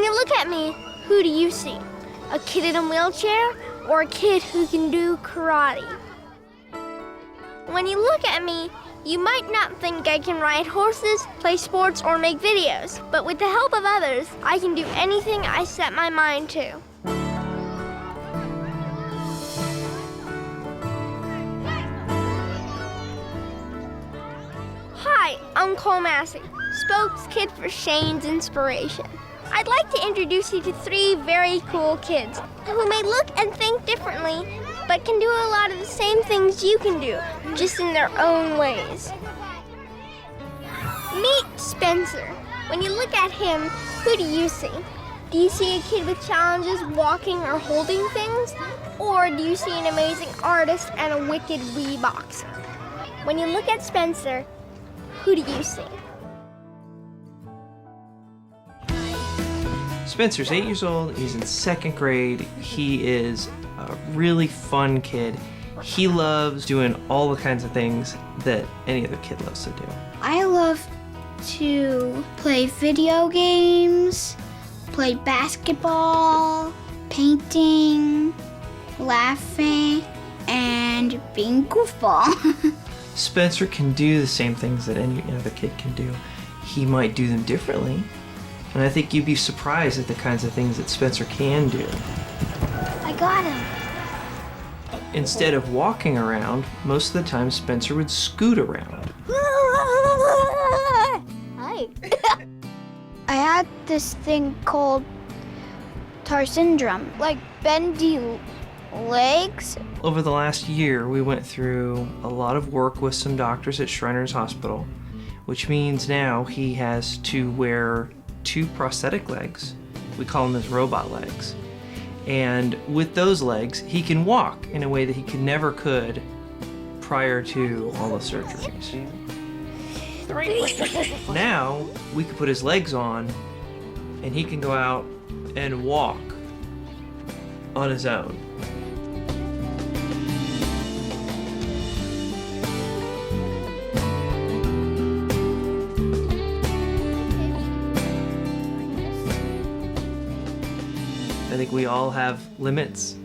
you look at me, who do you see? A kid in a wheelchair or a kid who can do karate? When you look at me, you might not think I can ride horses, play sports, or make videos, but with the help of others, I can do anything I set my mind to. Hi, I'm Cole Massey, spokeskid for Shane's Inspiration. I'd like to introduce you to 3 very cool kids who may look and think differently, but can do a lot of the same things you can do, just in their own ways. Meet Spencer. When you look at him, who do you see? Do you see a kid with challenges walking or holding things? Or do you see an amazing artist and a wicked wee boxer? When you look at Spencer, who do you see? Spencer's 8 years old, he's in 2nd grade. He is a really fun kid. He loves doing all the kinds of things that any other kid loves to do. I love to play video games, play basketball, painting, laughing, and being goofball. Spencer can do the same things that any other kid can do. He might do them differently, and I think you'd be surprised at the kinds of things that Spencer can do. I got him. Instead of walking around, most of the time Spencer would scoot around. Hi. I had this thing called TAR syndrome, like bendy legs. Over the last year, we went through a lot of work with some doctors at Shriners Hospital, which means now he has to wear 2 prosthetic legs. We call them his robot legs. And with those legs, he can walk in a way that he never could prior to all the surgeries. Now, we can put his legs on, and he can go out and walk on his own. I think we all have limits,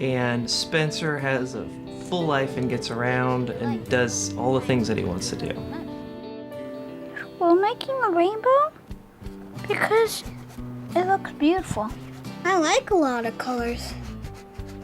and Spencer has a full life and gets around and does all the things that he wants to do. We're making a rainbow because it looks beautiful. I like a lot of colors.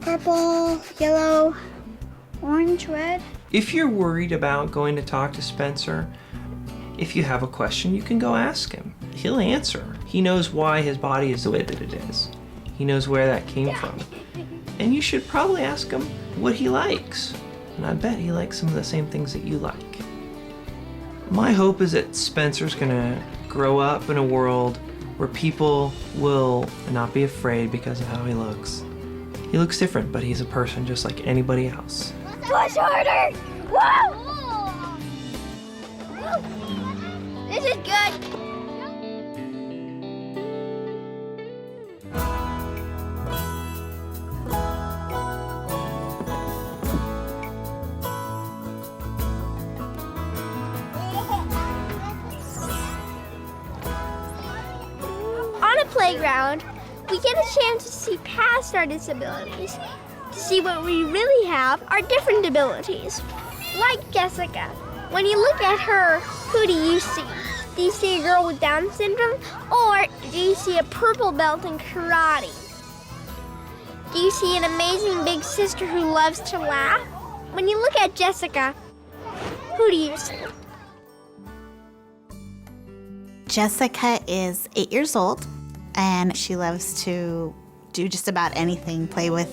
Purple, yellow, orange, red. If you're worried about going to talk to Spencer, if you have a question, you can go ask him. He'll answer. He knows why his body is the way that it is. He knows where that came from. And you should probably ask him what he likes. And I bet he likes some of the same things that you like. My hope is that Spencer's gonna grow up in a world where people will not be afraid because of how he looks. He looks different, but he's a person just like anybody else. Push harder! Whoa! This is good. On a playground, we get a chance to see past our disabilities, to see what we really have are different abilities. Like Jessica, when you look at her, who do you see? Do you see a girl with Down syndrome, or do you see a purple belt in karate? Do you see an amazing big sister who loves to laugh? When you look at Jessica, who do you see? Jessica is 8 years old, and she loves to do just about anything, play with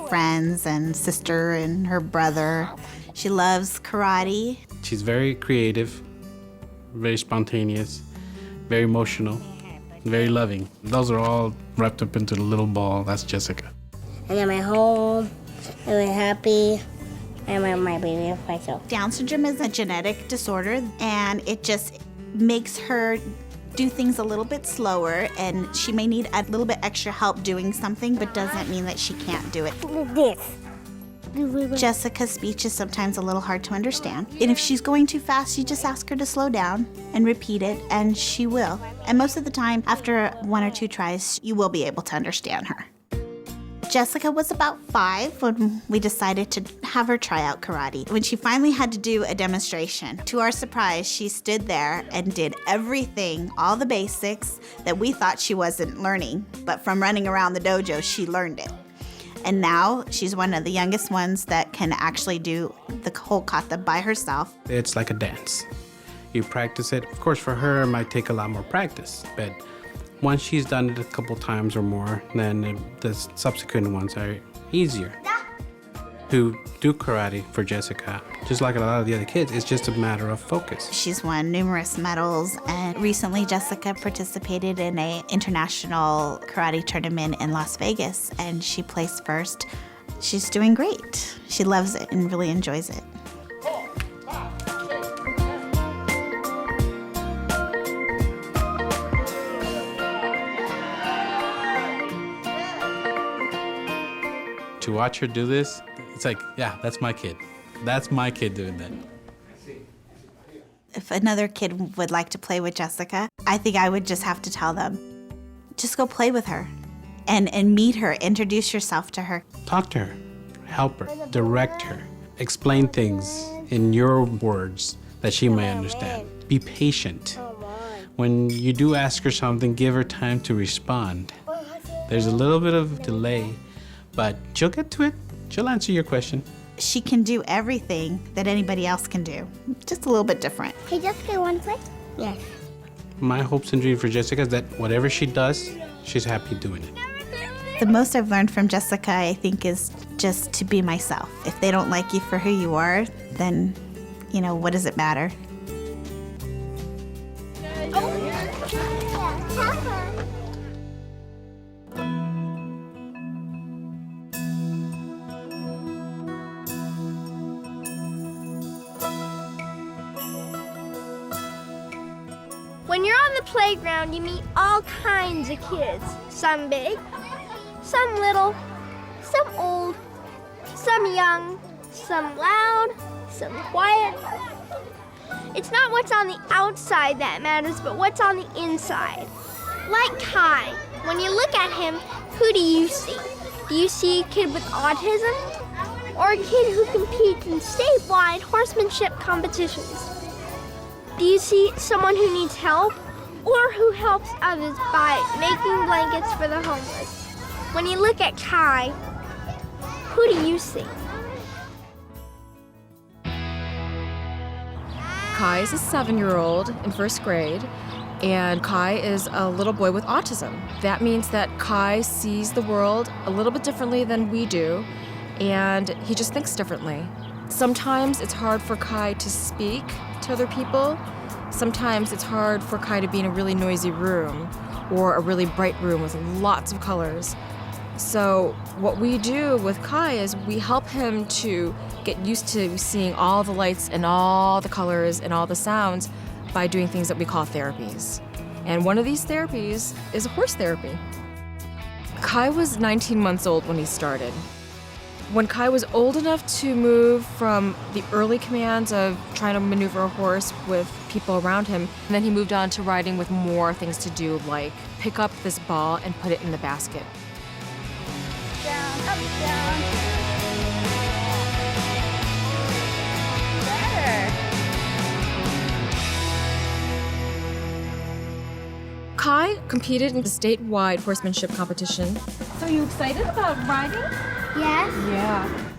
friends and sister and her brother. She loves karate. She's very creative, very spontaneous, very emotional, very loving. Those are all wrapped up into the little ball. That's Jessica. And I'm at home, and I'm happy, and I'm my baby of myself. Down syndrome is a genetic disorder, and it just makes her do things a little bit slower, and she may need a little bit extra help doing something, but doesn't mean that she can't do it. This. Jessica's speech is sometimes a little hard to understand. And if she's going too fast, you just ask her to slow down and repeat it, and she will. And most of the time, after 1 or 2 tries, you will be able to understand her. Jessica was about 5 when we decided to have her try out karate. When she finally had to do a demonstration, to our surprise, she stood there and did everything, all the basics that we thought she wasn't learning. But from running around the dojo, she learned it. And now she's one of the youngest ones that can actually do the whole kata by herself. It's like a dance. You practice it. Of course, for her, it might take a lot more practice, but once she's done it a couple times or more, then the subsequent ones are easier. Who do karate for Jessica, just like a lot of the other kids, it's just a matter of focus. She's won numerous medals, and recently Jessica participated in an international karate tournament in Las Vegas, and she placed first. She's doing great. She loves it and really enjoys it. To watch her do this, it's like, yeah, that's my kid. That's my kid doing that. If another kid would like to play with Jessica, I think I would just have to tell them, just go play with her and meet her, introduce yourself to her. Talk to her, help her, direct her, explain things in your words that she may understand. Be patient. When you do ask her something, give her time to respond. There's a little bit of delay, but she'll get to it. She'll answer your question. She can do everything that anybody else can do, just a little bit different. Hey, Jessica, you want to play? Yes. My hopes and dreams for Jessica is that whatever she does, she's happy doing it. The most I've learned from Jessica, I think, is just to be myself. If they don't like you for who you are, then, what does it matter? When you're on the playground, you meet all kinds of kids. Some big, some little, some old, some young, some loud, some quiet. It's not what's on the outside that matters, but what's on the inside. Like Kai, when you look at him, who do you see? Do you see a kid with autism? Or a kid who competes in statewide horsemanship competitions? Do you see someone who needs help or who helps others by making blankets for the homeless? When you look at Kai, who do you see? Kai is a 7-year-old in 1st grade, and Kai is a little boy with autism. That means that Kai sees the world a little bit differently than we do, and he just thinks differently. Sometimes it's hard for Kai to speak to other people. Sometimes it's hard for Kai to be in a really noisy room or a really bright room with lots of colors. So what we do with Kai is we help him to get used to seeing all the lights and all the colors and all the sounds by doing things that we call therapies. And one of these therapies is horse therapy. Kai was 19 months old when he started. When Kai was old enough to move from the early commands of trying to maneuver a horse with people around him, and then he moved on to riding with more things to do, like pick up this ball and put it in the basket. Down, up, down. Better. Kai competed in the statewide horsemanship competition. So are you excited about riding? Yes. Yeah.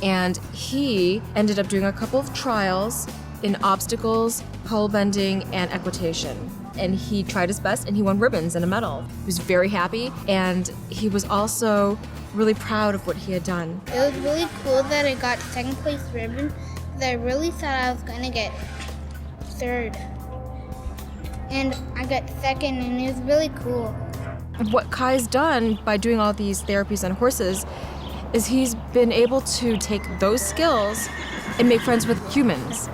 And he ended up doing a couple of trials in obstacles, pole bending, and equitation. And he tried his best and he won ribbons and a medal. He was very happy, and he was also really proud of what he had done. It was really cool that I got 2nd place ribbon, because I really thought I was going to get 3rd. And I got 2nd, and it was really cool. What Kai's done by doing all these therapies on horses is he's been able to take those skills and make friends with humans.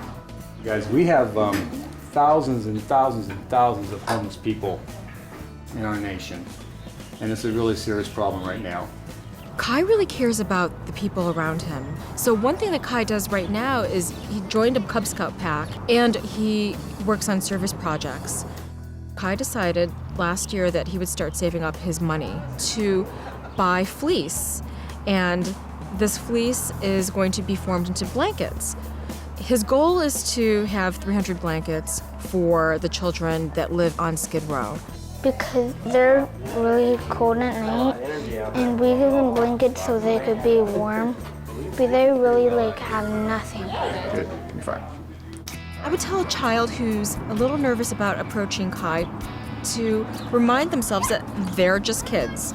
Guys, we have thousands and thousands and thousands of homeless people in our nation, and it's a really serious problem right now. Kai really cares about the people around him. So one thing that Kai does right now is he joined a Cub Scout pack and he works on service projects. Kai decided last year that he would start saving up his money to buy fleece, and this fleece is going to be formed into blankets. His goal is to have 300 blankets for the children that live on Skid Row. Because they're really cold at night, and we give them blankets so they could be warm, but they really have nothing. Good, you're fine. I would tell a child who's a little nervous about approaching Kai to remind themselves that they're just kids.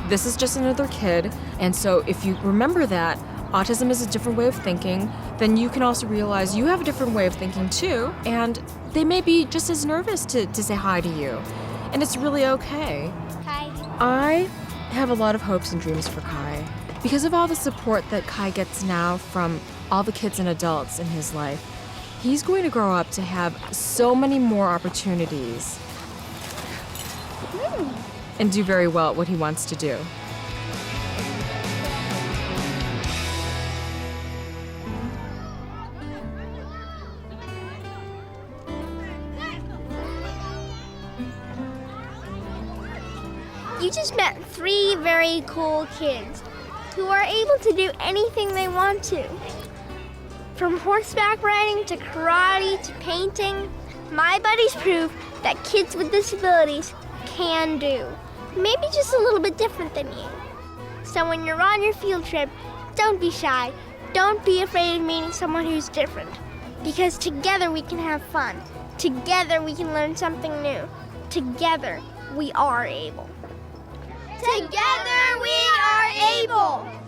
This is just another kid, and so if you remember that autism is a different way of thinking, then you can also realize you have a different way of thinking too, and they may be just as nervous to say hi to you. And it's really okay. Hi. I have a lot of hopes and dreams for Kai. Because of all the support that Kai gets now from all the kids and adults in his life, he's going to grow up to have so many more opportunities and do very well at what he wants to do. You just met 3 very cool kids who are able to do anything they want to. From horseback riding to karate to painting, my buddies prove that kids with disabilities can do. Maybe just a little bit different than you. So when you're on your field trip, don't be shy. Don't be afraid of meeting someone who's different. Because together we can have fun. Together we can learn something new. Together we are able. Together we are able!